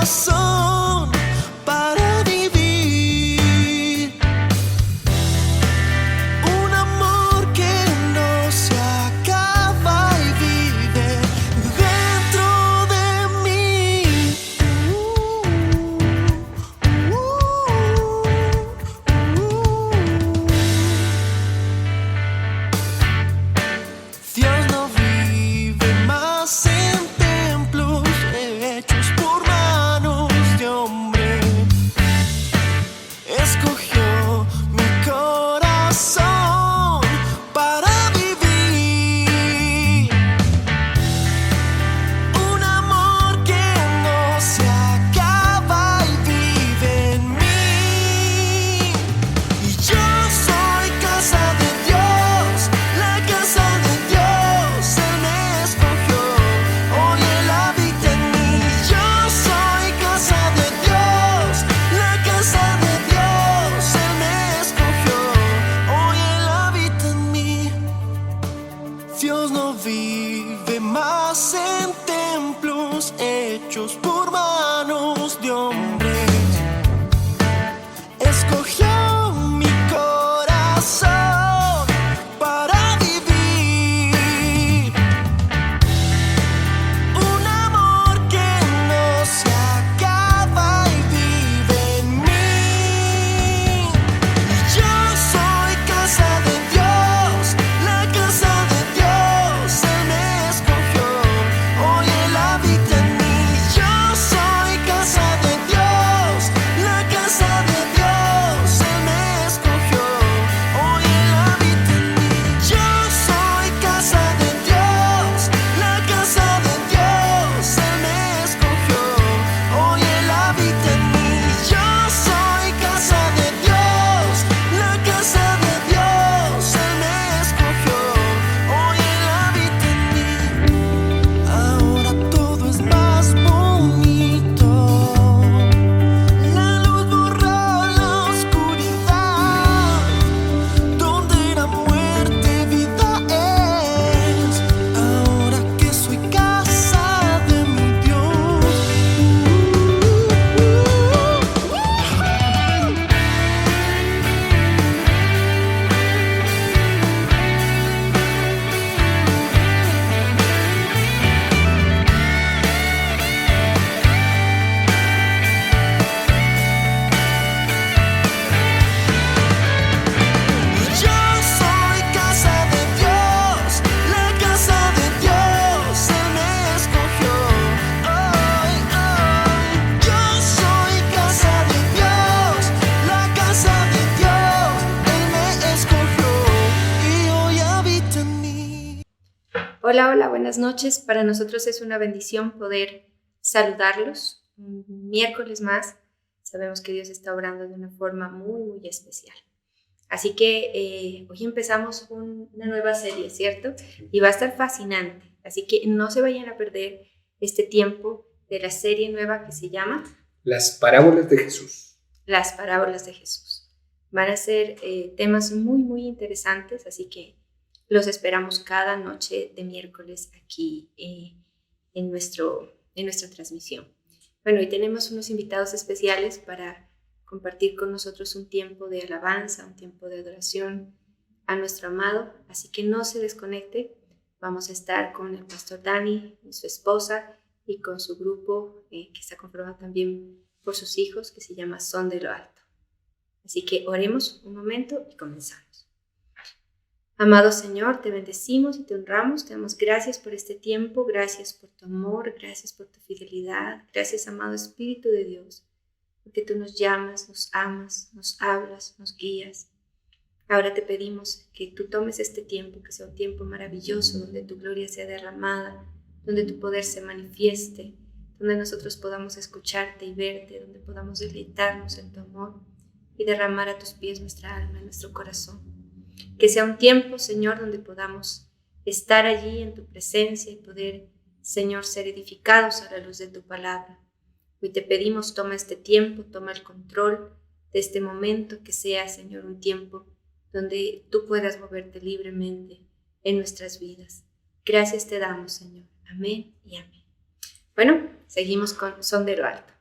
corazón para vivir. Un amor que no se acaba y vive dentro de mí. Dios no vive más en templos hechos por manos de hombre. Escogió mi corazón para vivir. Un amor que no se acaba y vive en mí. Y yo soy casa de Dios, la casa de Dios. Él me escogió, hoy Él habita en mí. Yo soy casa de Dios, la casa de Dios. Él me escogió, hoy Él habita en mí. Dios no vive más en templos hechos por manos de hombres. Escogió mi corazón para vivir. Un amor que no se acaba y vive en mí. Y yo soy casa de Dios, la casa de Dios. Él me escogió, hoy Él habita en mí. Yo soy casa de Dios, la casa de Dios. Él me escogió, hoy Él habita en mí. Yo soy casa de Dios, la casa de Dios. Él me escogió, hoy Él habita en mí. Yo soy casa de Dios, la casa de Dios. Él me escogió, hoy Él habita en mí. Ahora todo es más bonito. La luz borró la oscuridad. Donde era muerte, vida es. Ahora que soy casa de mi Dios. Yo soy casa de Dios, la casa de Dios. Él me escogió, hoy. Yo soy casa de Dios, la casa de Dios. Él me escogió y hoy habita en mí. Hola, hola, buenas noches. Para nosotros es una bendición poder saludarlos un miércoles más. Sabemos que Dios está obrando de una forma muy, muy especial. Así que hoy empezamos una nueva serie, ¿cierto? Y va a estar fascinante. Así que no se vayan a perder este tiempo de la serie nueva que se llama Las parábolas de Jesús. Las parábolas de Jesús. Van a ser temas muy, muy interesantes, así que los esperamos cada noche de miércoles aquí en nuestra transmisión. Bueno, hoy tenemos unos invitados especiales para compartir con nosotros un tiempo de alabanza, un tiempo de adoración a nuestro amado, así que no se desconecte. Vamos a estar con el pastor Dani y su esposa y con su grupo que está conformado también por sus hijos, que se llama Son de lo Alto. Así que oremos un momento y comenzamos. Amado Señor, te bendecimos y te honramos, te damos gracias por este tiempo, gracias por tu amor, gracias por tu fidelidad, gracias, amado Espíritu de Dios, porque tú nos llamas, nos amas, nos hablas, nos guías. Ahora te pedimos que tú tomes este tiempo, que sea un tiempo maravilloso, donde tu gloria sea derramada, donde tu poder se manifieste, donde nosotros podamos escucharte y verte, donde podamos deleitarnos en tu amor y derramar a tus pies nuestra alma, nuestro corazón. Que sea un tiempo, Señor, donde podamos estar allí en tu presencia y poder, Señor, ser edificados a la luz de tu palabra. Hoy te pedimos, toma este tiempo, toma el control de este momento, que sea, Señor, un tiempo donde tú puedas moverte libremente en nuestras vidas. Gracias te damos, Señor. Amén y amén. Bueno, seguimos con Son de lo Alto.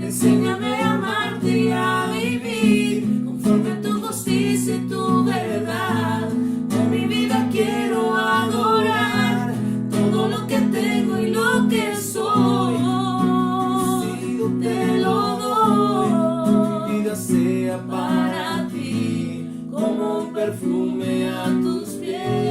Enséñame a amarte y a vivir conforme a tu justicia y tu verdad. Con mi vida quiero adorar todo lo que tengo y lo que soy. Te lo doy, mi vida sea para ti como un perfume a tus pies.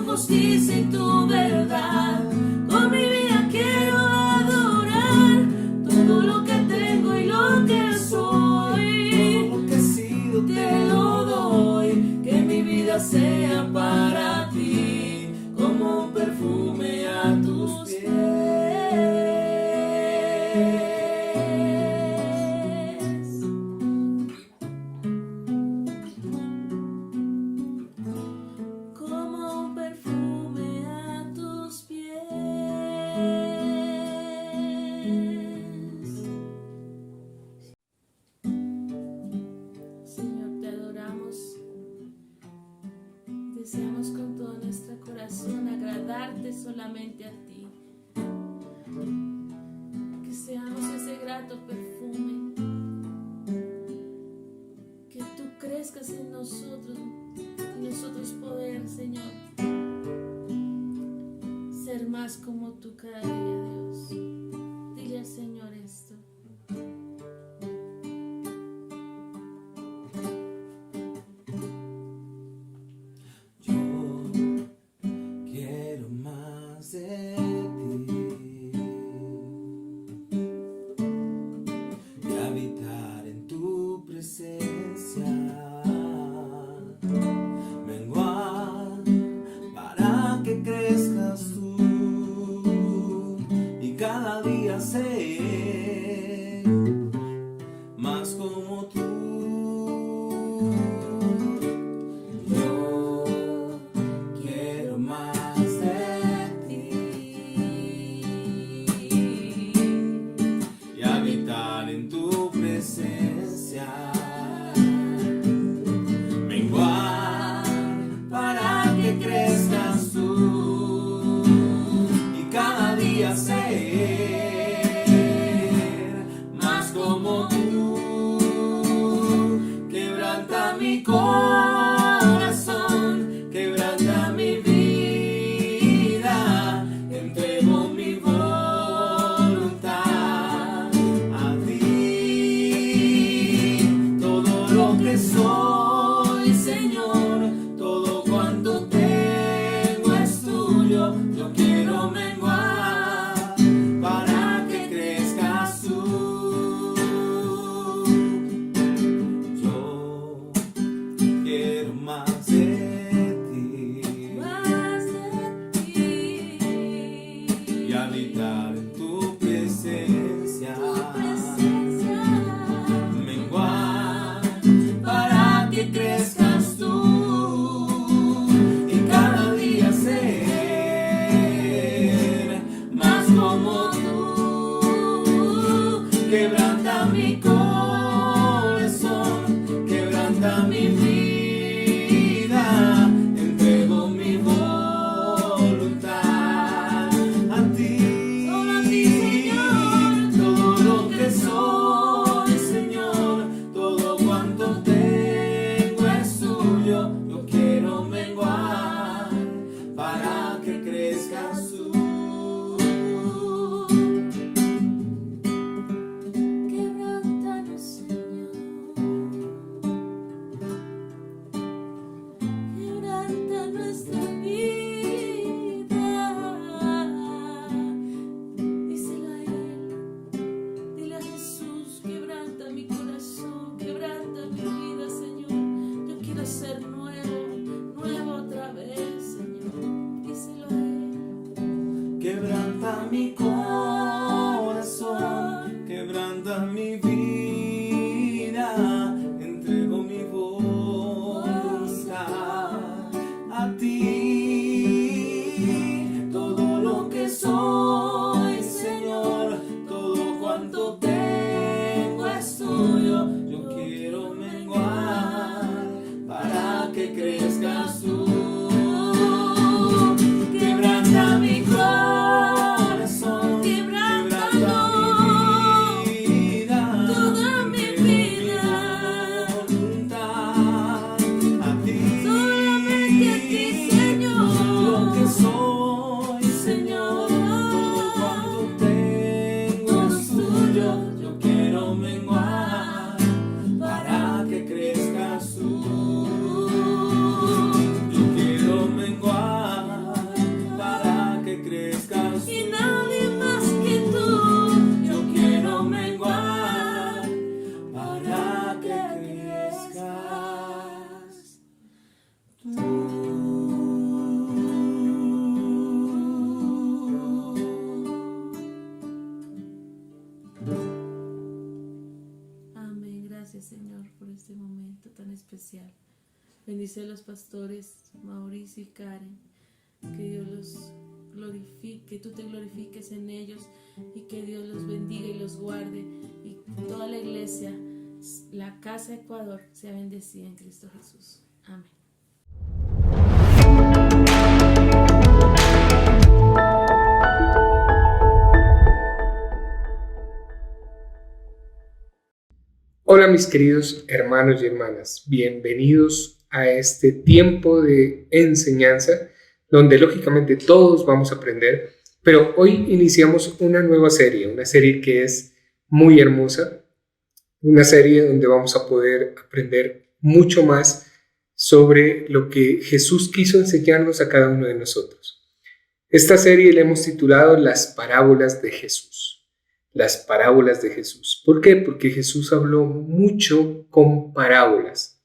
Justicia y tu verdad, con mi vida quiero adorar todo lo que tengo y lo que soy. Todo lo que he sido te lo doy, que mi vida sea para ti como un perfume a tus pies. Deseamos con todo nuestro corazón agradarte solamente a ti. Que seamos ese grato perfume. Que tú crezcas en nosotros y nosotros poder, Señor, ser más como tú cada día, Dios. Dile al Señor esto. Más como tú, yo quiero más de ti y habitar en tu presencia, menguar para que crezcas tú y cada día ser como tú. Quebranta mi corazón, quebranta mi vida, entrego mi voluntad a ti. Todo lo que soy, Señor, todo cuanto tengo es tuyo. Yo quiero menguar para que crezcas tú. Habitar en tu presencia, menguar para que crezcas tú y cada día ser más como tú. Quebranta mi corazón, quebranta mi vida, entrego mi voluntad a ti. Soy, Señor, todo cuanto tengo es tuyo. Yo quiero menguar para que crezcas tú. Quebranta yo quiero menguar para que crezcas tú. Yo quiero menguar para que crezcas tú. Y nadie más que tú. Yo quiero menguar para que crezcas tú. Amén. Gracias, Señor, por este momento tan especial. Bendice a los pastores Mauricio y Karen. Que Dios los glorifique, que tú te glorifiques en ellos y que Dios los bendiga y los guarde. Y toda la iglesia, la Casa Ecuador, sea bendecida en Cristo Jesús. Amén. Hola mis queridos hermanos y hermanas, bienvenidos a este tiempo de enseñanza donde lógicamente todos vamos a aprender, pero hoy iniciamos una nueva serie, una serie que es muy hermosa, una serie donde vamos a poder aprender mucho más sobre lo que Jesús quiso enseñarnos a cada uno de nosotros. Esta serie la hemos titulado Las Parábolas de Jesús. Las parábolas de Jesús. ¿Por qué? Porque Jesús habló mucho con parábolas,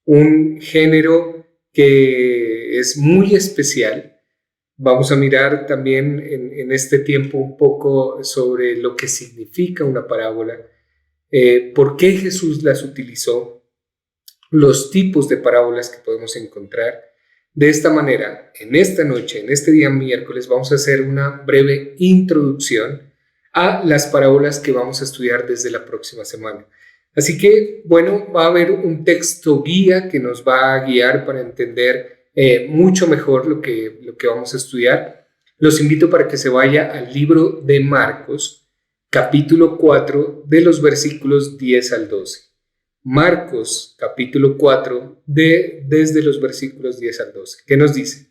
un género que es muy especial. Vamos a mirar también en este tiempo un poco sobre lo que significa una parábola, por qué Jesús las utilizó, los tipos de parábolas que podemos encontrar. De esta manera, en esta noche, en este día miércoles, vamos a hacer una breve introducción a las parábolas que vamos a estudiar desde la próxima semana. Así que, bueno, va a haber un texto guía que nos va a guiar para entender mucho mejor lo que vamos a estudiar. Los invito para que se vaya al libro de Marcos, capítulo 4, de los versículos 10 al 12. Marcos, capítulo 4, desde los versículos 10 al 12. ¿Qué nos dice?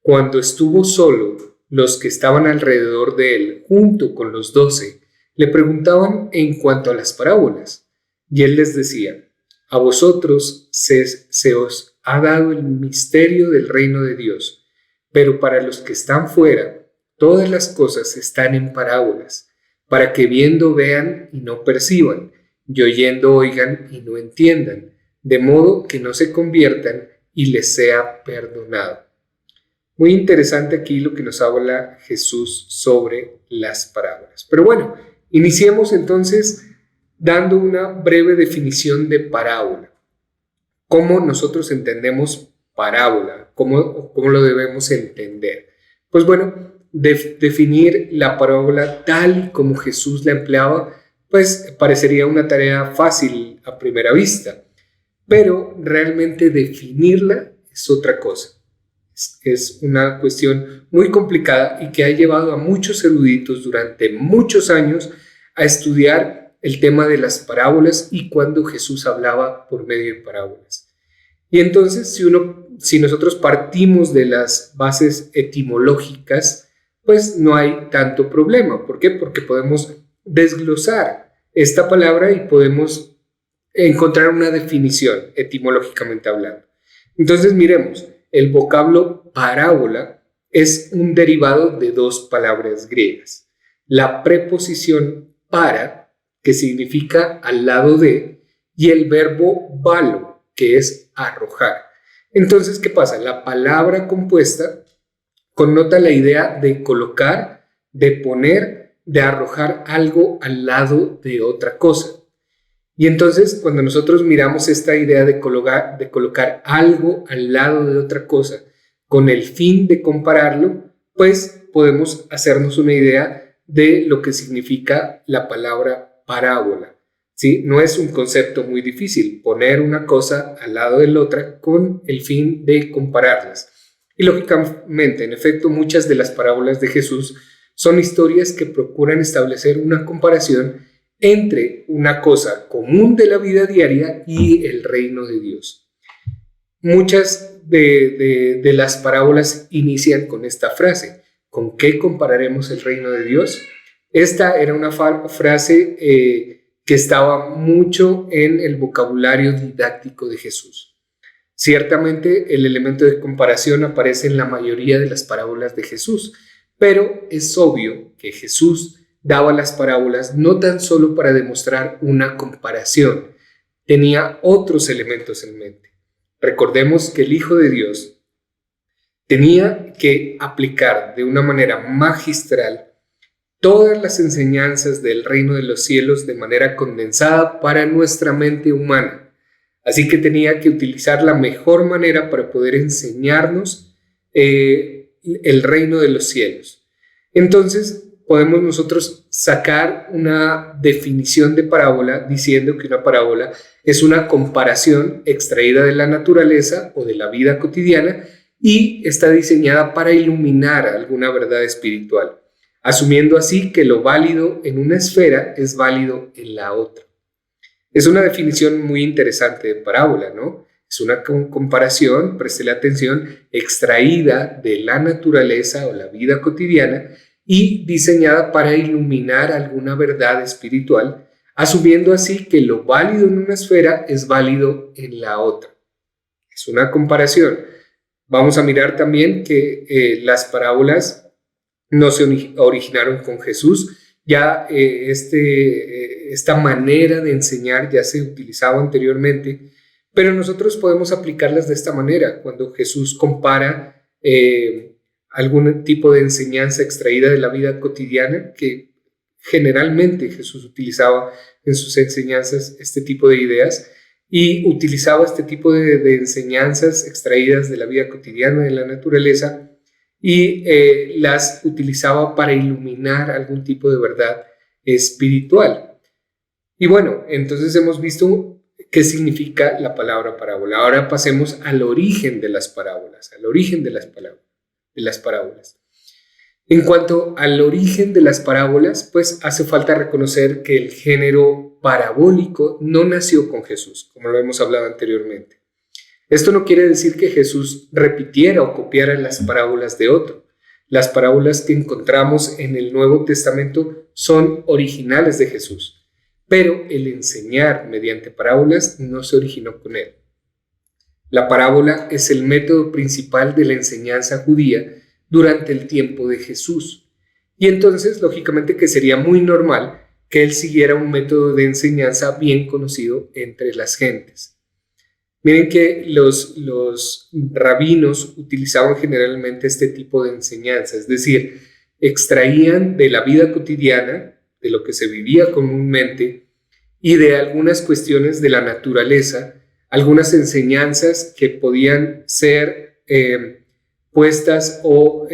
Cuando estuvo solo, los que estaban alrededor de él, junto con los 12, le preguntaban en cuanto a las parábolas. Y él les decía, a vosotros se os ha dado el misterio del reino de Dios, pero para los que están fuera, todas las cosas están en parábolas, para que viendo vean y no perciban, y oyendo oigan y no entiendan, de modo que no se conviertan y les sea perdonado. Muy interesante aquí lo que nos habla Jesús sobre las parábolas. Pero bueno, iniciemos entonces dando una breve definición de parábola. ¿Cómo nosotros entendemos parábola? ¿Cómo lo debemos entender? Pues bueno, definir la parábola tal como Jesús la empleaba, pues parecería una tarea fácil a primera vista, pero realmente definirla es otra cosa. Es una cuestión muy complicada y que ha llevado a muchos eruditos durante muchos años a estudiar el tema de las parábolas y cuando Jesús hablaba por medio de parábolas. Y entonces, si nosotros partimos de las bases etimológicas, pues no hay tanto problema. ¿Por qué? Porque podemos desglosar esta palabra y podemos encontrar una definición etimológicamente hablando. Entonces, miremos. El vocablo parábola es un derivado de dos palabras griegas. La preposición para, que significa al lado de, y el verbo balo, que es arrojar. Entonces, ¿qué pasa? La palabra compuesta connota la idea de colocar, de poner, de arrojar algo al lado de otra cosa. Y entonces, cuando nosotros miramos esta idea de colocar algo al lado de otra cosa con el fin de compararlo, pues podemos hacernos una idea de lo que significa la palabra parábola. ¿Sí? No es un concepto muy difícil, poner una cosa al lado de la otra con el fin de compararlas. Y lógicamente, en efecto, muchas de las parábolas de Jesús son historias que procuran establecer una comparación entre una cosa común de la vida diaria y el reino de Dios. Muchas de las parábolas inician con esta frase: ¿con qué compararemos el reino de Dios? Esta era una frase que estaba mucho en el vocabulario didáctico de Jesús. Ciertamente el elemento de comparación aparece en la mayoría de las parábolas de Jesús, pero es obvio que Jesús daba las parábolas no tan solo para demostrar una comparación, tenía otros elementos en mente. Recordemos que el Hijo de Dios tenía que aplicar de una manera magistral todas las enseñanzas del reino de los cielos de manera condensada para nuestra mente humana. Así que tenía que utilizar la mejor manera para poder enseñarnos el reino de los cielos. Entonces, podemos nosotros sacar una definición de parábola diciendo que una parábola es una comparación extraída de la naturaleza o de la vida cotidiana y está diseñada para iluminar alguna verdad espiritual, asumiendo así que lo válido en una esfera es válido en la otra. Es una definición muy interesante de parábola, ¿no? Es una comparación, préstele atención, extraída de la naturaleza o la vida cotidiana y diseñada para iluminar alguna verdad espiritual, asumiendo así que lo válido en una esfera es válido en la otra. Es una comparación. Vamos a mirar también que las parábolas no se originaron con Jesús. Ya esta manera de enseñar ya se utilizaba anteriormente, pero nosotros podemos aplicarlas de esta manera. Cuando Jesús compara algún tipo de enseñanza extraída de la vida cotidiana, que generalmente Jesús utilizaba en sus enseñanzas este tipo de ideas, y utilizaba este tipo de enseñanzas extraídas de la vida cotidiana, de la naturaleza, y las utilizaba para iluminar algún tipo de verdad espiritual. Y bueno, entonces hemos visto qué significa la palabra parábola. Ahora pasemos al origen de las parábolas, al origen de las parábolas. En cuanto al origen de las parábolas, pues hace falta reconocer que el género parabólico no nació con Jesús, como lo hemos hablado anteriormente. Esto no quiere decir que Jesús repitiera o copiara las parábolas de otro. Las parábolas que encontramos en el Nuevo Testamento son originales de Jesús, pero el enseñar mediante parábolas no se originó con él. La parábola es el método principal de la enseñanza judía durante el tiempo de Jesús. Y entonces, lógicamente que sería muy normal que él siguiera un método de enseñanza bien conocido entre las gentes. Miren que los rabinos utilizaban generalmente este tipo de enseñanza, es decir, extraían de la vida cotidiana, de lo que se vivía comúnmente y de algunas cuestiones de la naturaleza, algunas enseñanzas que podían ser puestas o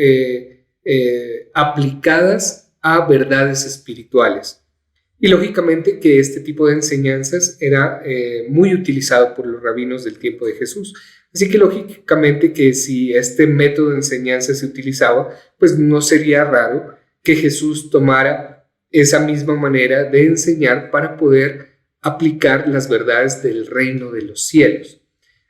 aplicadas a verdades espirituales. Y lógicamente que este tipo de enseñanzas era muy utilizado por los rabinos del tiempo de Jesús. Así que lógicamente que si este método de enseñanza se utilizaba, pues no sería raro que Jesús tomara esa misma manera de enseñar para poder aplicar las verdades del reino de los cielos.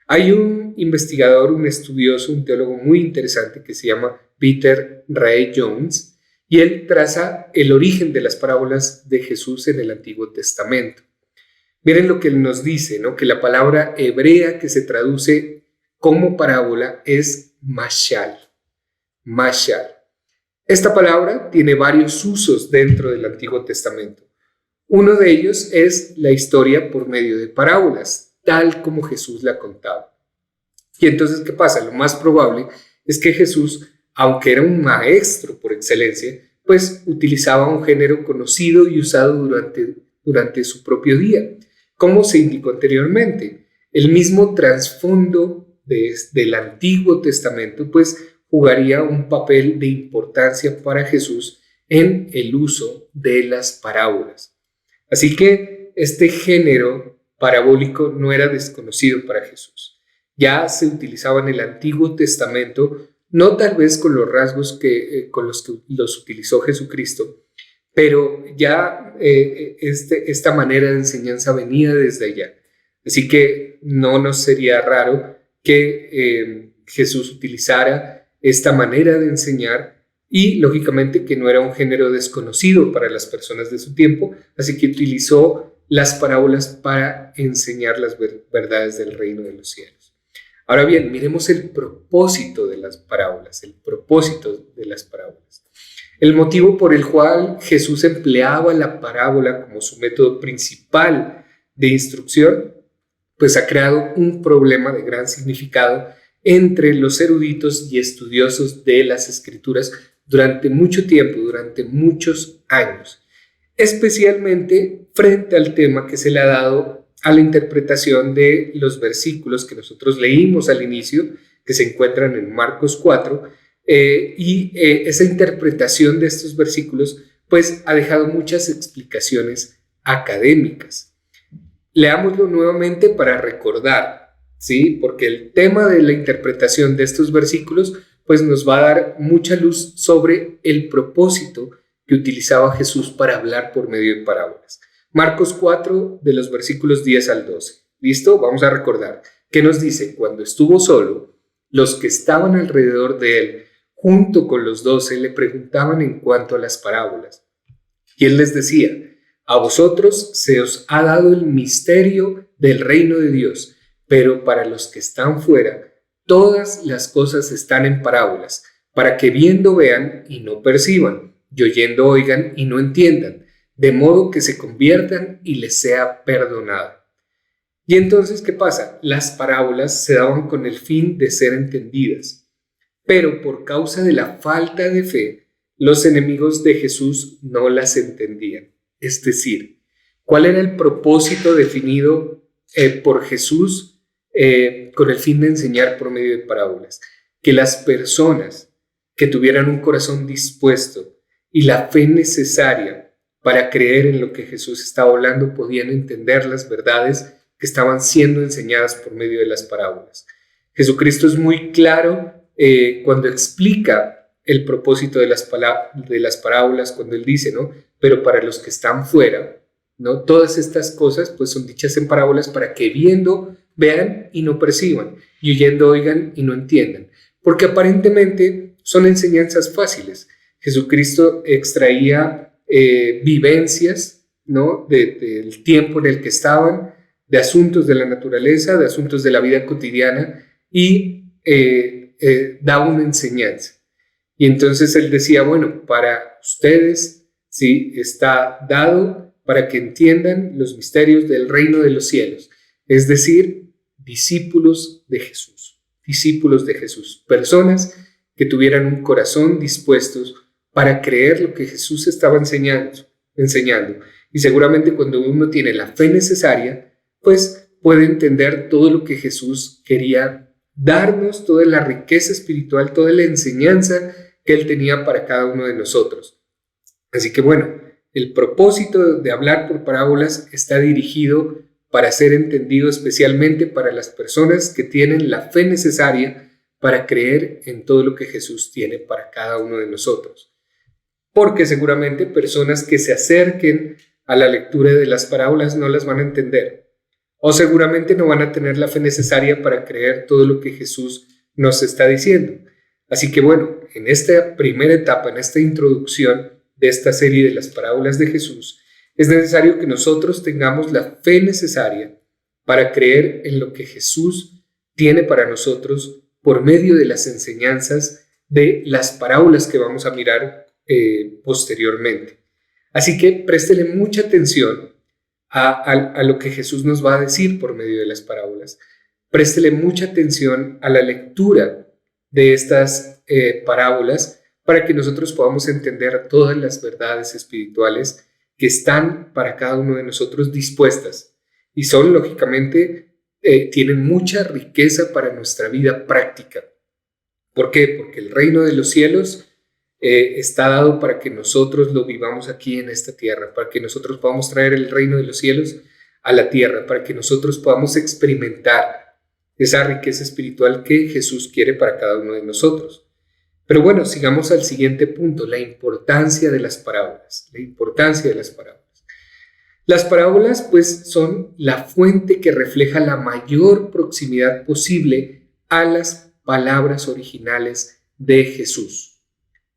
Hay un investigador, un estudioso, un teólogo muy interesante que se llama Peter Ray Jones, y él traza el origen de las parábolas de Jesús en el Antiguo Testamento. Miren lo que él nos dice, ¿no? Que la palabra hebrea que se traduce como parábola es mashal. Mashal. Esta palabra tiene varios usos dentro del Antiguo Testamento. Uno de ellos es la historia por medio de parábolas, tal como Jesús la contaba. Y entonces, ¿qué pasa? Lo más probable es que Jesús, aunque era un maestro por excelencia, pues utilizaba un género conocido y usado durante su propio día. Como se indicó anteriormente, el mismo trasfondo del Antiguo Testamento pues jugaría un papel de importancia para Jesús en el uso de las parábolas. Así que este género parabólico no era desconocido para Jesús. Ya se utilizaba en el Antiguo Testamento, no tal vez con los rasgos con los que los utilizó Jesucristo, pero ya esta manera de enseñanza venía desde allá. Así que no nos sería raro que Jesús utilizara esta manera de enseñar y lógicamente que no era un género desconocido para las personas de su tiempo, así que utilizó las parábolas para enseñar las verdades del reino de los cielos. Ahora bien, miremos el propósito de las parábolas, El motivo por el cual Jesús empleaba la parábola como su método principal de instrucción, pues ha creado un problema de gran significado entre los eruditos y estudiosos de las Escrituras durante mucho tiempo, durante muchos años, especialmente frente al tema que se le ha dado a la interpretación de los versículos que nosotros leímos al inicio, que se encuentran en Marcos 4, esa interpretación de estos versículos pues ha dejado muchas explicaciones académicas. Leámoslo nuevamente para recordar, ¿sí? Porque el tema de la interpretación de estos versículos pues nos va a dar mucha luz sobre el propósito que utilizaba Jesús para hablar por medio de parábolas. Marcos 4, de los versículos 10 al 12. ¿Listo? Vamos a recordar. ¿Qué nos dice? Cuando estuvo solo, los que estaban alrededor de él, junto con los 12, le preguntaban en cuanto a las parábolas. Y él les decía: a vosotros se os ha dado el misterio del reino de Dios, pero para los que están fuera, todas las cosas están en parábolas, para que viendo vean y no perciban, y oyendo oigan y no entiendan, de modo que se conviertan y les sea perdonado. Y entonces, ¿qué pasa? Las parábolas se daban con el fin de ser entendidas, pero por causa de la falta de fe, los enemigos de Jesús no las entendían. Es decir, ¿cuál era el propósito definido por Jesús con el fin de enseñar por medio de parábolas? Que las personas que tuvieran un corazón dispuesto y la fe necesaria para creer en lo que Jesús estaba hablando podían entender las verdades que estaban siendo enseñadas por medio de las parábolas. Jesucristo es muy claro cuando explica el propósito de las parábolas, cuando él dice, ¿no? Pero para los que están fuera, ¿no? Todas estas cosas pues son dichas en parábolas para que viendo vean y no perciban, y oyendo oigan y no entiendan, porque aparentemente son enseñanzas fáciles. Jesucristo extraía vivencias, ¿no? del tiempo en el que estaban, de asuntos de la naturaleza, de asuntos de la vida cotidiana, y daba una enseñanza. Y entonces él decía, bueno, para ustedes sí está dado para que entiendan los misterios del reino de los cielos, es decir, discípulos de Jesús, personas que tuvieran un corazón dispuestos para creer lo que Jesús estaba enseñando. Y seguramente cuando uno tiene la fe necesaria, pues puede entender todo lo que Jesús quería darnos, toda la riqueza espiritual, toda la enseñanza que Él tenía para cada uno de nosotros. Así que bueno, el propósito de hablar por parábolas está dirigido para ser entendido especialmente para las personas que tienen la fe necesaria para creer en todo lo que Jesús tiene para cada uno de nosotros. Porque seguramente personas que se acerquen a la lectura de las parábolas no las van a entender, o seguramente no van a tener la fe necesaria para creer todo lo que Jesús nos está diciendo. Así que bueno, en esta primera etapa, en esta introducción de esta serie de las parábolas de Jesús, es necesario que nosotros tengamos la fe necesaria para creer en lo que Jesús tiene para nosotros por medio de las enseñanzas de las parábolas que vamos a mirar posteriormente. Así que préstele mucha atención a lo que Jesús nos va a decir por medio de las parábolas. Préstele mucha atención a la lectura de estas parábolas para que nosotros podamos entender todas las verdades espirituales que están para cada uno de nosotros dispuestas y son, lógicamente, tienen mucha riqueza para nuestra vida práctica. ¿Por qué? Porque el reino de los cielos está dado para que nosotros lo vivamos aquí en esta tierra, para que nosotros podamos traer el reino de los cielos a la tierra, para que nosotros podamos experimentar esa riqueza espiritual que Jesús quiere para cada uno de nosotros. Pero bueno, sigamos al siguiente punto, la importancia de las parábolas. Las parábolas, pues, son la fuente que refleja la mayor proximidad posible a las palabras originales de Jesús.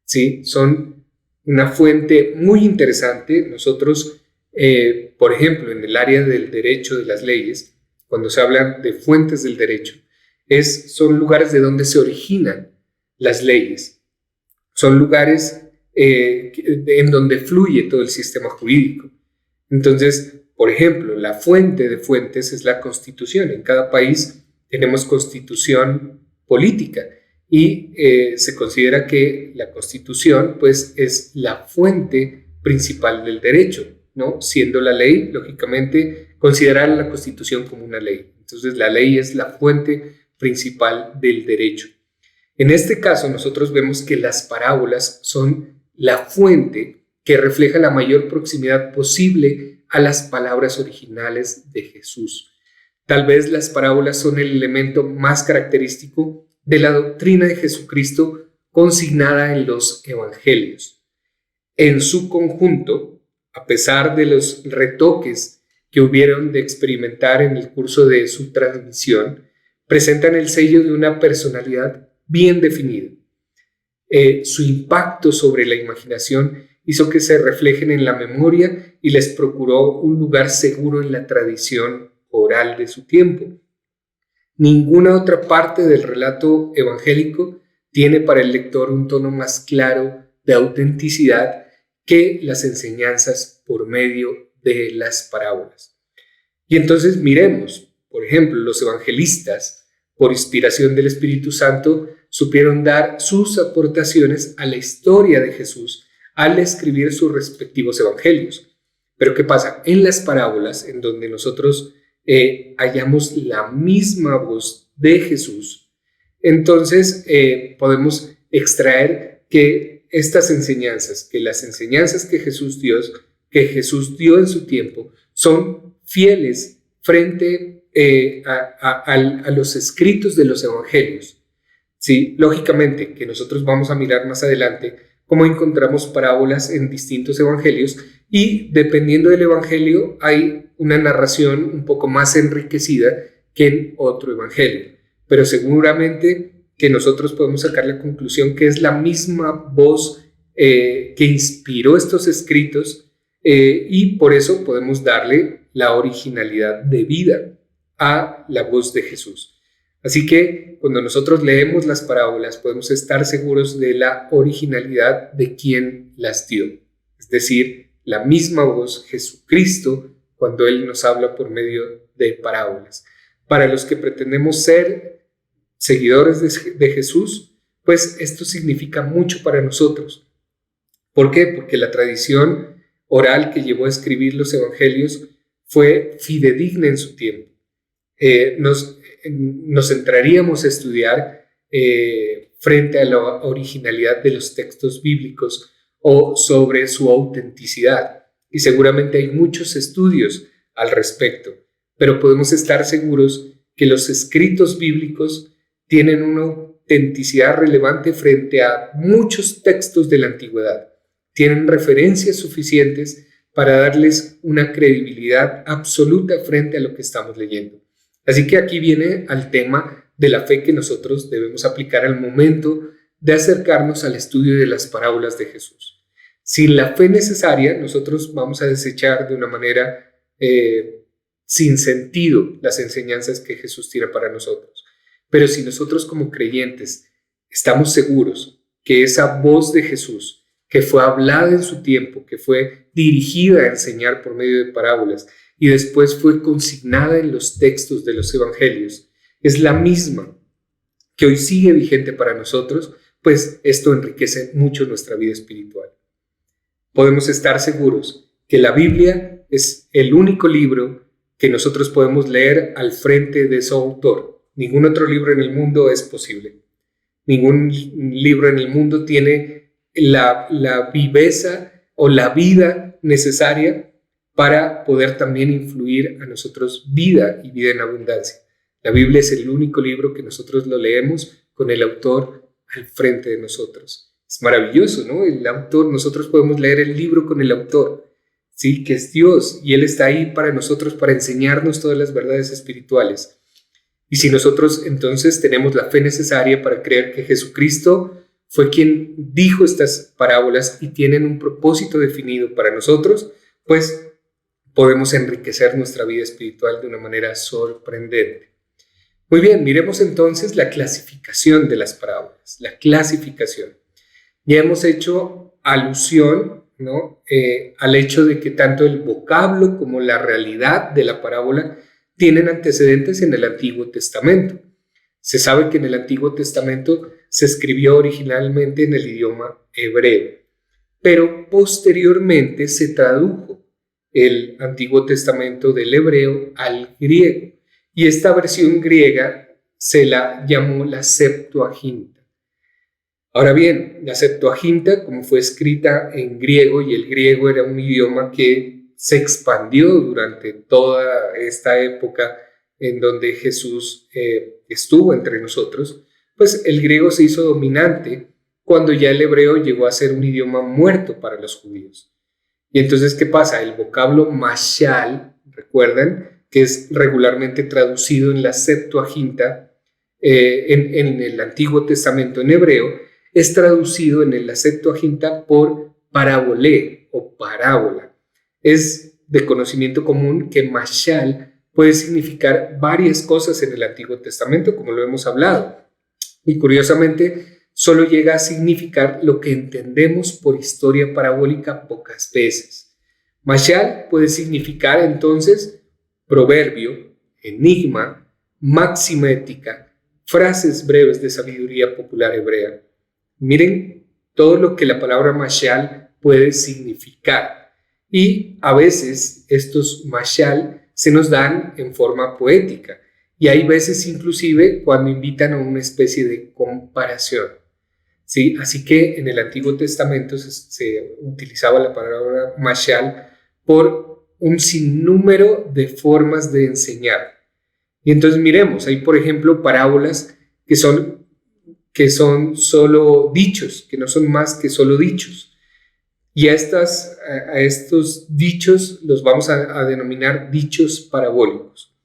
¿sí? Son una fuente muy interesante. Nosotros, por ejemplo, en el área del derecho de las leyes, cuando se habla de fuentes del derecho, son lugares de donde se originan las leyes. Son lugares en donde fluye todo el sistema jurídico. Entonces, por ejemplo, la fuente de fuentes es la Constitución. En cada país tenemos constitución política y se considera que la Constitución, pues, es la fuente principal del derecho, ¿no? Siendo la ley, lógicamente, considerar la Constitución como una ley. Entonces, la ley es la fuente principal del derecho. En este caso, nosotros vemos que las parábolas son la fuente que refleja la mayor proximidad posible a las palabras originales de Jesús. Tal vez las parábolas son el elemento más característico de la doctrina de Jesucristo consignada en los evangelios. En su conjunto, a pesar de los retoques que hubieron de experimentar en el curso de su transmisión, presentan el sello de una personalidad bien definida. Su impacto sobre la imaginación hizo que se reflejen en la memoria y les procuró un lugar seguro en la tradición oral de su tiempo. Ninguna otra parte del relato evangélico tiene para el lector un tono más claro de autenticidad que las enseñanzas por medio de las parábolas. Y entonces miremos, por ejemplo, los evangelistas, por inspiración del Espíritu Santo, supieron dar sus aportaciones a la historia de Jesús al escribir sus respectivos evangelios. Pero ¿qué pasa? En las parábolas, en donde nosotros hallamos la misma voz de Jesús, entonces podemos extraer que estas enseñanzas, que las enseñanzas que Jesús dio en su tiempo, son fieles frente a los escritos de los evangelios. Sí, lógicamente que nosotros vamos a mirar más adelante cómo encontramos parábolas en distintos evangelios y dependiendo del evangelio hay una narración un poco más enriquecida que en otro evangelio. Pero seguramente que nosotros podemos sacar la conclusión que es la misma voz que inspiró estos escritos y por eso podemos darle la originalidad de vida a la voz de Jesús. Así que cuando nosotros leemos las parábolas podemos estar seguros de la originalidad de quien las dio. Es decir, la misma voz, Jesucristo, cuando Él nos habla por medio de parábolas. Para los que pretendemos ser seguidores de Jesús, pues esto significa mucho para nosotros. ¿Por qué? Porque la tradición oral que llevó a escribir los evangelios fue fidedigna en su tiempo. Nos entraríamos a estudiar frente a la originalidad de los textos bíblicos o sobre su autenticidad. Y seguramente hay muchos estudios al respecto, pero podemos estar seguros que los escritos bíblicos tienen una autenticidad relevante frente a muchos textos de la antigüedad. Tienen referencias suficientes para darles una credibilidad absoluta frente a lo que estamos leyendo. Así que aquí viene al tema de la fe que nosotros debemos aplicar al momento de acercarnos al estudio de las parábolas de Jesús. Sin la fe necesaria, nosotros vamos a desechar de una manera sin sentido las enseñanzas que Jesús tiene para nosotros. Pero si nosotros como creyentes estamos seguros que esa voz de Jesús, que fue hablada en su tiempo, que fue dirigida a enseñar por medio de parábolas, y después fue consignada en los textos de los evangelios, es la misma que hoy sigue vigente para nosotros, pues esto enriquece mucho nuestra vida espiritual. Podemos estar seguros que la Biblia es el único libro que nosotros podemos leer al frente de su autor. Ningún otro libro en el mundo es posible. Ningún libro en el mundo tiene la viveza o la vida necesaria para poder también influir a nosotros vida y vida en abundancia. La Biblia es el único libro que nosotros lo leemos con el autor al frente de nosotros. Es maravilloso, ¿no? El autor, nosotros podemos leer el libro con el autor, ¿sí? Que es Dios, y Él está ahí para nosotros, para enseñarnos todas las verdades espirituales. Y si nosotros entonces tenemos la fe necesaria para creer que Jesucristo fue quien dijo estas parábolas y tienen un propósito definido para nosotros, pues podemos enriquecer nuestra vida espiritual de una manera sorprendente. Muy bien, miremos entonces la clasificación de las parábolas, la clasificación. Ya hemos hecho alusión, ¿no? Al hecho de que tanto el vocablo como la realidad de la parábola tienen antecedentes en el Antiguo Testamento. Se sabe que en el Antiguo Testamento se escribió originalmente en el idioma hebreo, pero posteriormente se tradujo el Antiguo Testamento del hebreo al griego, y esta versión griega se la llamó la Septuaginta. Ahora bien, la Septuaginta, como fue escrita en griego, y el griego era un idioma que se expandió durante toda esta época en donde Jesús estuvo entre nosotros, pues el griego se hizo dominante cuando ya el hebreo llegó a ser un idioma muerto para los judíos. Y entonces, ¿qué pasa? El vocablo mashal, ¿recuerdan? Que es regularmente traducido en la Septuaginta, en el Antiguo Testamento en hebreo, es traducido en la Septuaginta por parabolé o parábola. Es de conocimiento común que mashal puede significar varias cosas en el Antiguo Testamento, como lo hemos hablado. Y curiosamente, solo llega a significar lo que entendemos por historia parabólica pocas veces. Mashal puede significar entonces proverbio, enigma, máxima ética, frases breves de sabiduría popular hebrea. Miren todo lo que la palabra mashal puede significar. Y a veces estos mashal se nos dan en forma poética. Y hay veces inclusive cuando invitan a una especie de comparación. ¿Sí? Así que en el Antiguo Testamento se utilizaba la palabra mashal por un sinnúmero de formas de enseñar. Y entonces miremos, hay por ejemplo parábolas que son solo dichos, que no son más que solo dichos. Y a estos dichos los vamos a denominar dichos parabólicos.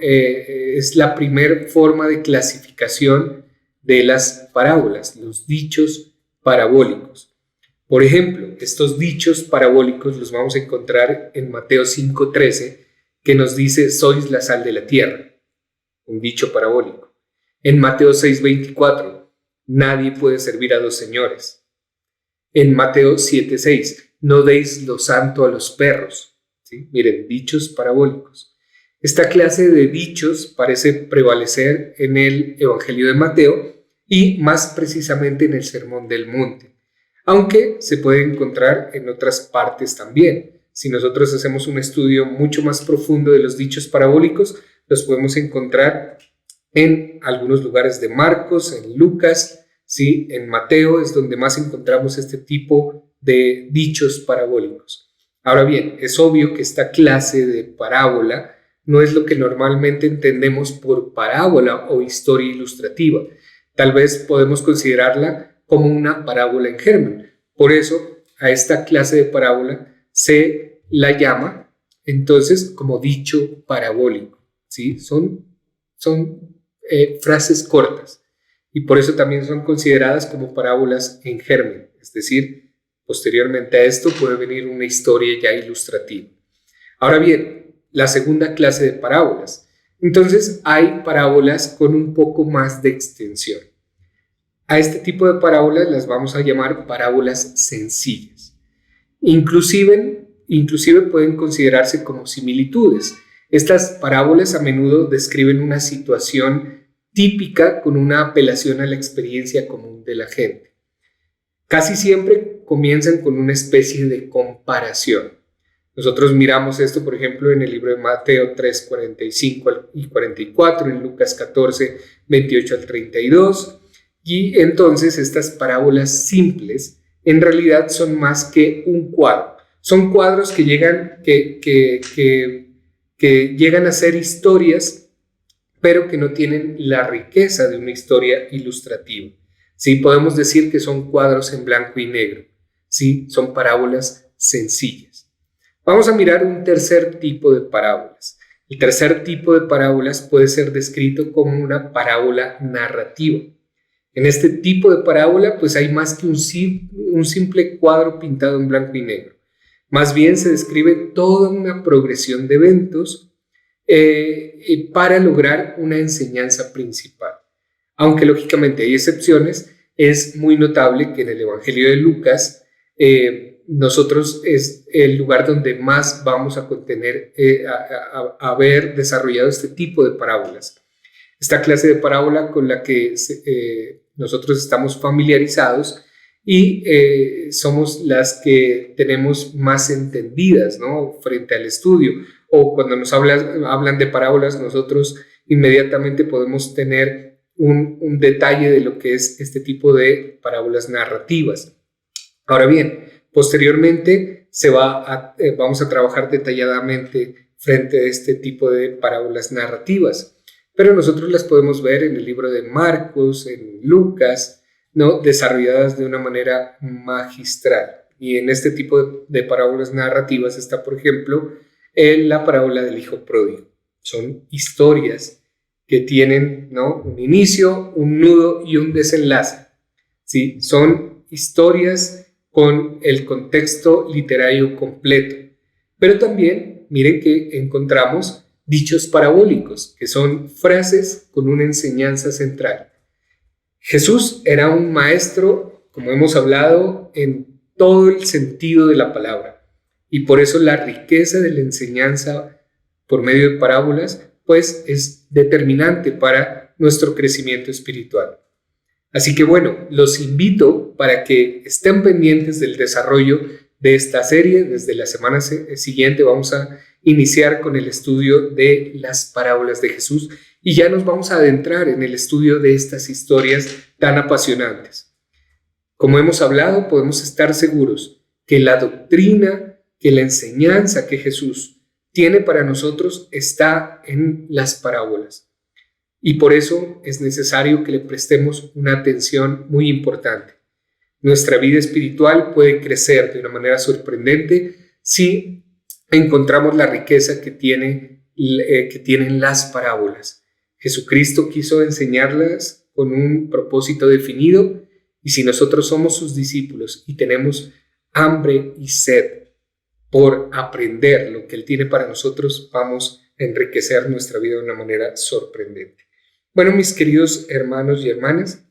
Es la primera forma de clasificación de las parábolas, los dichos parabólicos. Por ejemplo, estos dichos parabólicos los vamos a encontrar en Mateo 5:13, que nos dice, sois la sal de la tierra, un dicho parabólico. En Mateo 6:24, nadie puede servir a dos señores. En Mateo 7:6, no deis lo santo a los perros. ¿Sí? Miren, dichos parabólicos. Esta clase de dichos parece prevalecer en el Evangelio de Mateo y más precisamente en el Sermón del Monte, aunque se puede encontrar en otras partes también. Si nosotros hacemos un estudio mucho más profundo de los dichos parabólicos, los podemos encontrar en algunos lugares de Marcos, en Lucas, ¿sí? En Mateo es donde más encontramos este tipo de dichos parabólicos. Ahora bien, es obvio que esta clase de parábola no es lo que normalmente entendemos por parábola o historia ilustrativa. Tal vez podemos considerarla como una parábola en germen. Por eso, a esta clase de parábola se la llama entonces como dicho parabólico. ¿Sí? Son frases cortas y por eso también son consideradas como parábolas en germen. Es decir, posteriormente a esto puede venir una historia ya ilustrativa. Ahora bien, la segunda clase de parábolas. Entonces hay parábolas con un poco más de extensión. A este tipo de parábolas las vamos a llamar parábolas sencillas. Inclusive pueden considerarse como similitudes. Estas parábolas a menudo describen una situación típica con una apelación a la experiencia común de la gente. Casi siempre comienzan con una especie de comparación. Nosotros miramos esto, por ejemplo, en el libro de Mateo 3, 45 y 44, en Lucas 14, 28 al 32. Y entonces estas parábolas simples en realidad son más que un cuadro. Son cuadros que llegan a ser historias, pero que no tienen la riqueza de una historia ilustrativa. Sí, podemos decir que son cuadros en blanco y negro. Sí, son parábolas sencillas. Vamos a mirar un tercer tipo de parábolas. El tercer tipo de parábolas puede ser descrito como una parábola narrativa. En este tipo de parábola, pues hay más que un simple cuadro pintado en blanco y negro. Más bien se describe toda una progresión de eventos para lograr una enseñanza principal. Aunque lógicamente hay excepciones, es muy notable que en el Evangelio de Lucas nosotros es el lugar donde más vamos a contener, haber desarrollado este tipo de parábolas. Esta clase de parábola con la que nosotros estamos familiarizados y somos las que tenemos más entendidas, ¿no?, frente al estudio. O cuando nos hablan de parábolas, nosotros inmediatamente podemos tener un detalle de lo que es este tipo de parábolas narrativas. Ahora bien, posteriormente vamos a trabajar detalladamente frente a este tipo de parábolas narrativas, pero nosotros las podemos ver en el libro de Marcos, en Lucas, ¿no?, desarrolladas de una manera magistral. Y en este tipo de parábolas narrativas está, por ejemplo, la parábola del hijo pródigo. Son historias que tienen, ¿no?, un inicio, un nudo y un desenlace, ¿sí? Son historias con el contexto literario completo. Pero también, miren que encontramos dichos parabólicos, que son frases con una enseñanza central. Jesús era un maestro, como hemos hablado, en todo el sentido de la palabra. Y por eso la riqueza de la enseñanza por medio de parábolas, pues es determinante para nuestro crecimiento espiritual. Así que bueno, los invito para que estén pendientes del desarrollo de esta serie. Desde la semana siguiente vamos a iniciar con el estudio de las parábolas de Jesús y ya nos vamos a adentrar en el estudio de estas historias tan apasionantes. Como hemos hablado, podemos estar seguros que la doctrina, que la enseñanza que Jesús tiene para nosotros está en las parábolas. Y por eso es necesario que le prestemos una atención muy importante. Nuestra vida espiritual puede crecer de una manera sorprendente si encontramos la riqueza que tienen las parábolas. Jesucristo quiso enseñarlas con un propósito definido, y si nosotros somos sus discípulos y tenemos hambre y sed por aprender lo que Él tiene para nosotros, vamos a enriquecer nuestra vida de una manera sorprendente. Bueno, mis queridos hermanos y hermanas,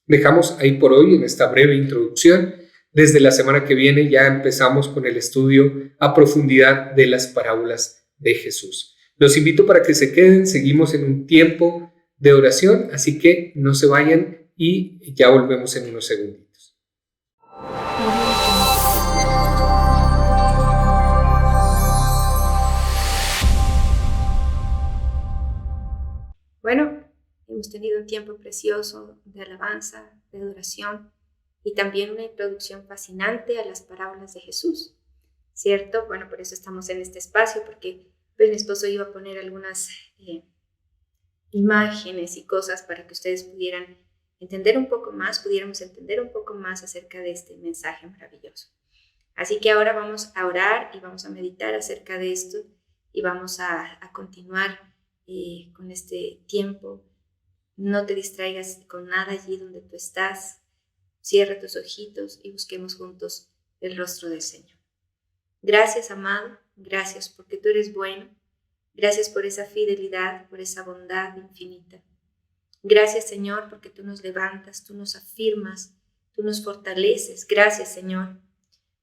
dejamos ahí por hoy en esta breve introducción. Desde la semana que viene ya empezamos con el estudio a profundidad de las parábolas de Jesús. Los invito para que se queden, seguimos en un tiempo de oración, así que no se vayan y ya volvemos en unos segunditos. Bueno, hemos tenido un tiempo precioso de alabanza, de adoración y también una introducción fascinante a las parábolas de Jesús, ¿cierto? Bueno, por eso estamos en este espacio, porque pues, mi esposo iba a poner algunas imágenes y cosas para que ustedes pudiéramos entender un poco más acerca de este mensaje maravilloso. Así que ahora vamos a orar y vamos a meditar acerca de esto y vamos a continuar con este tiempo. No te distraigas con nada allí donde tú estás. Cierra tus ojitos y busquemos juntos el rostro del Señor. Gracias, amado. Gracias porque tú eres bueno. Gracias por esa fidelidad, por esa bondad infinita. Gracias, Señor, porque tú nos levantas, tú nos afirmas, tú nos fortaleces. Gracias, Señor,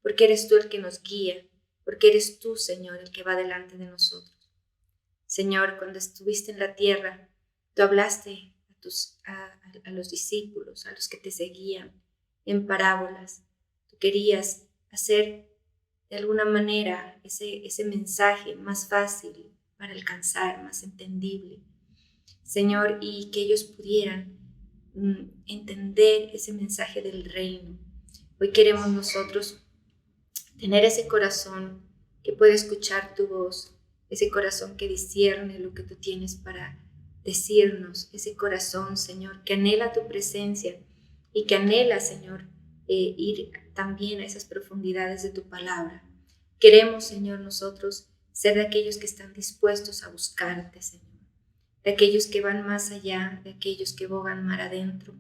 porque eres tú el que nos guía, porque eres tú, Señor, el que va delante de nosotros. Señor, cuando estuviste en la tierra, tú hablaste a los discípulos, a los que te seguían, en parábolas. Tú querías hacer de alguna manera ese mensaje más fácil para alcanzar, más entendible. Señor, y que ellos pudieran entender ese mensaje del reino. Hoy queremos nosotros tener ese corazón que puede escuchar tu voz, ese corazón que discierne lo que tú tienes para decirnos, ese corazón, Señor, que anhela tu presencia y que anhela, Señor, ir también a esas profundidades de tu palabra. Queremos, Señor, nosotros ser de aquellos que están dispuestos a buscarte, Señor, de aquellos que van más allá, de aquellos que bogan mar adentro,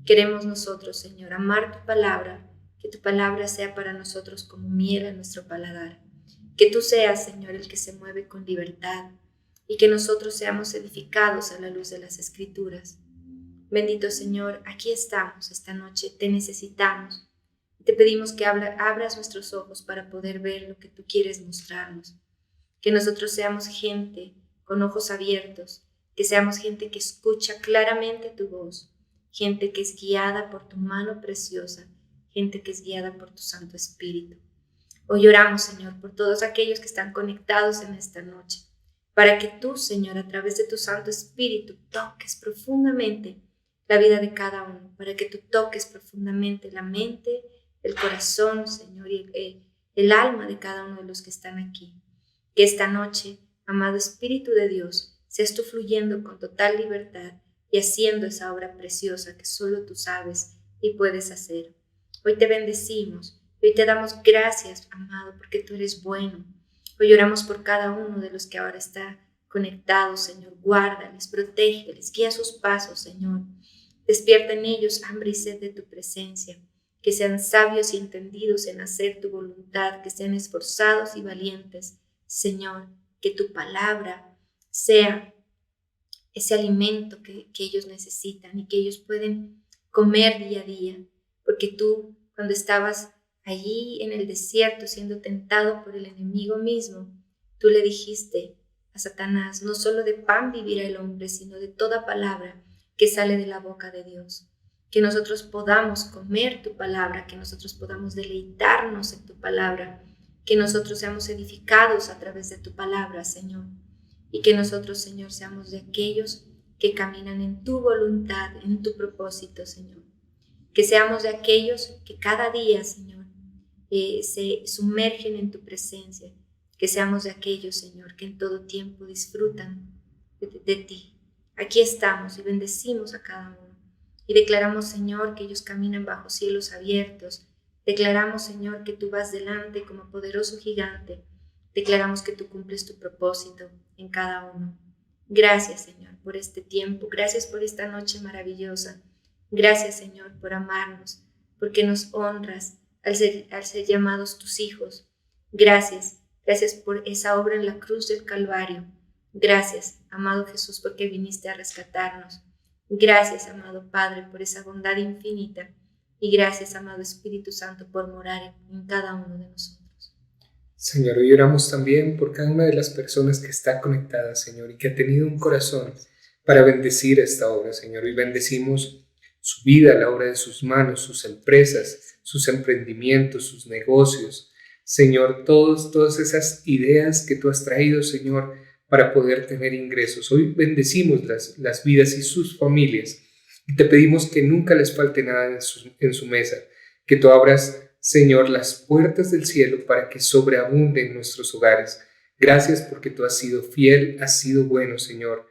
Queremos nosotros, Señor, amar tu palabra, que tu palabra sea para nosotros como miel a nuestro paladar. Que tú seas, Señor, el que se mueve con libertad y que nosotros seamos edificados a la luz de las Escrituras. Bendito Señor, aquí estamos esta noche, te necesitamos. Te pedimos que abras nuestros ojos para poder ver lo que tú quieres mostrarnos. Que nosotros seamos gente con ojos abiertos, que seamos gente que escucha claramente tu voz, gente que es guiada por tu mano preciosa, gente que es guiada por tu Santo Espíritu. Hoy oramos, Señor, por todos aquellos que están conectados en esta noche, para que tú, Señor, a través de tu Santo Espíritu, toques profundamente la vida de cada uno, para que tú toques profundamente la mente, el corazón, Señor, y el alma de cada uno de los que están aquí. Que esta noche, amado Espíritu de Dios, seas tú fluyendo con total libertad y haciendo esa obra preciosa que solo tú sabes y puedes hacer. Hoy te bendecimos, hoy te damos gracias, amado, porque tú eres bueno. Hoy oramos por cada uno de los que ahora está conectado, Señor. Guárdales, protégeles, guía sus pasos, Señor. Despierta en ellos hambre y sed de tu presencia. Que sean sabios y entendidos en hacer tu voluntad, que sean esforzados y valientes. Señor, que tu palabra sea ese alimento que ellos necesitan y que ellos pueden comer día a día. Porque tú, cuando estabas allí en el desierto siendo tentado por el enemigo mismo, tú le dijiste a Satanás, no solo de pan vivirá el hombre, sino de toda palabra que sale de la boca de Dios. Que nosotros podamos comer tu palabra, que nosotros podamos deleitarnos en tu palabra, que nosotros seamos edificados a través de tu palabra, Señor, y que nosotros, Señor, seamos de aquellos que caminan en tu voluntad, en tu propósito, Señor. Que seamos de aquellos que cada día, Señor, se sumergen en tu presencia. Que seamos de aquellos, Señor, que en todo tiempo disfrutan de ti. Aquí estamos y bendecimos a cada uno. Y declaramos, Señor, que ellos caminan bajo cielos abiertos. Declaramos, Señor, que tú vas delante como poderoso gigante. Declaramos que tú cumples tu propósito en cada uno. Gracias, Señor, por este tiempo. Gracias por esta noche maravillosa. Gracias, Señor, por amarnos, porque nos honras al ser llamados tus hijos. Gracias por esa obra en la cruz del Calvario. Gracias, amado Jesús, porque viniste a rescatarnos. Gracias, amado Padre, por esa bondad infinita. Y gracias, amado Espíritu Santo, por morar en cada uno de nosotros. Señor, hoy oramos también por cada una de las personas que está conectada, Señor, y que ha tenido un corazón para bendecir esta obra, Señor. Y bendecimos su vida, la obra de sus manos, sus empresas, sus emprendimientos, sus negocios. Señor, todas esas ideas que tú has traído, Señor, para poder tener ingresos. Hoy bendecimos las vidas y sus familias y te pedimos que nunca les falte nada en su mesa, que tú abras, Señor, las puertas del cielo para que sobreabunden nuestros hogares. Gracias porque tú has sido fiel, has sido bueno, Señor,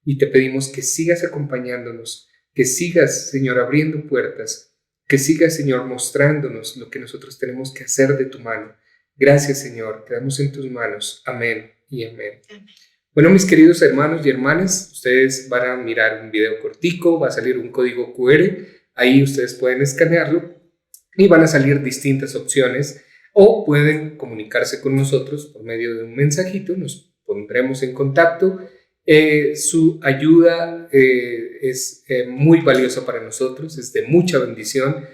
y te pedimos que sigas acompañándonos, que sigas, Señor, abriendo puertas, que sigas, Señor, mostrándonos lo que nosotros tenemos que hacer de tu mano. Gracias, Señor, quedamos en tus manos. Amén y amén. Amén. Bueno, mis queridos hermanos y hermanas, ustedes van a mirar un video cortico, va a salir un código QR, ahí ustedes pueden escanearlo y van a salir distintas opciones o pueden comunicarse con nosotros por medio de un mensajito, nos pondremos en contacto. Su ayuda es muy valiosa para nosotros, es de mucha bendición.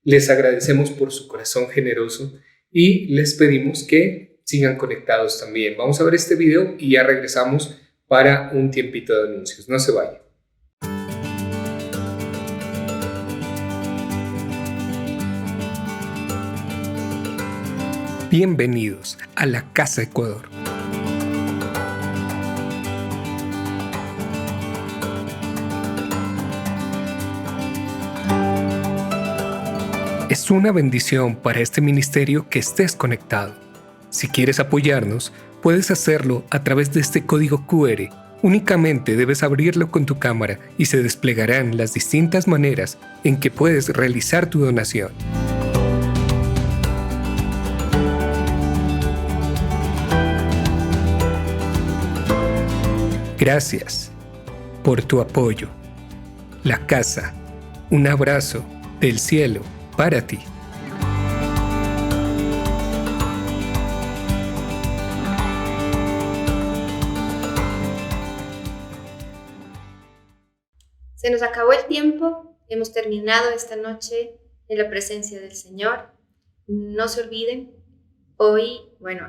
Les agradecemos por su corazón generoso y les pedimos que sigan conectados también. Vamos a ver este video y ya regresamos para un tiempito de anuncios. No se vayan. Bienvenidos a la Casa Ecuador. Es una bendición para este ministerio que estés conectado. Si quieres apoyarnos, puedes hacerlo a través de este código QR. Únicamente debes abrirlo con tu cámara y se desplegarán las distintas maneras en que puedes realizar tu donación. Gracias por tu apoyo. La casa, Un abrazo del cielo para ti. Se nos acabó el tiempo, hemos terminado esta noche en la presencia del Señor. No se olviden, hoy,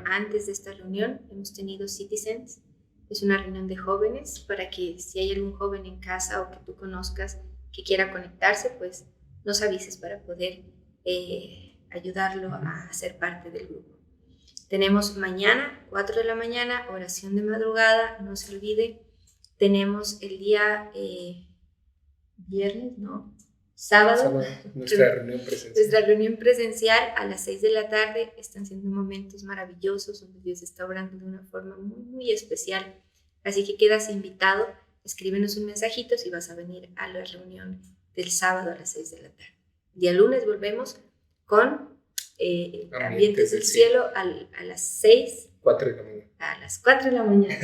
antes de esta reunión, hemos tenido Citizens. Es una reunión de jóvenes para que si hay algún joven en casa o que tú conozcas que quiera conectarse, pues nos avises para poder ayudarlo a ser parte del grupo. Tenemos mañana, 4 de la mañana, oración de madrugada, no se olvide. Tenemos el día sábado, nuestra reunión presencial. Nuestra reunión presencial a las 6 de la tarde. Están siendo momentos maravillosos donde Dios está obrando de una forma muy, muy especial. Así que quedas invitado, escríbenos un mensajito si vas a venir a la reunión del sábado a las 6 de la tarde. El día lunes volvemos con Ambientes del Cielo a las 6. 4 de la mañana. A las 4 de la mañana.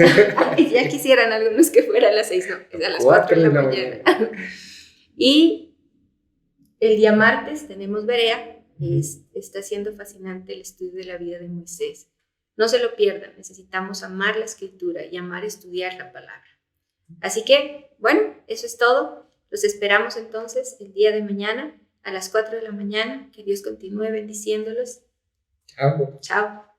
Ya quisieran algunos que fuera a las 6, no, es a las 4 de la mañana. Y el día martes tenemos Berea. Está siendo fascinante el estudio de la vida de Moisés. No se lo pierdan, necesitamos amar la escritura y amar estudiar la palabra. Así que, eso es todo. Los esperamos entonces el día de mañana a las 4 de la mañana. Que Dios continúe bendiciéndolos. Chao. Chao.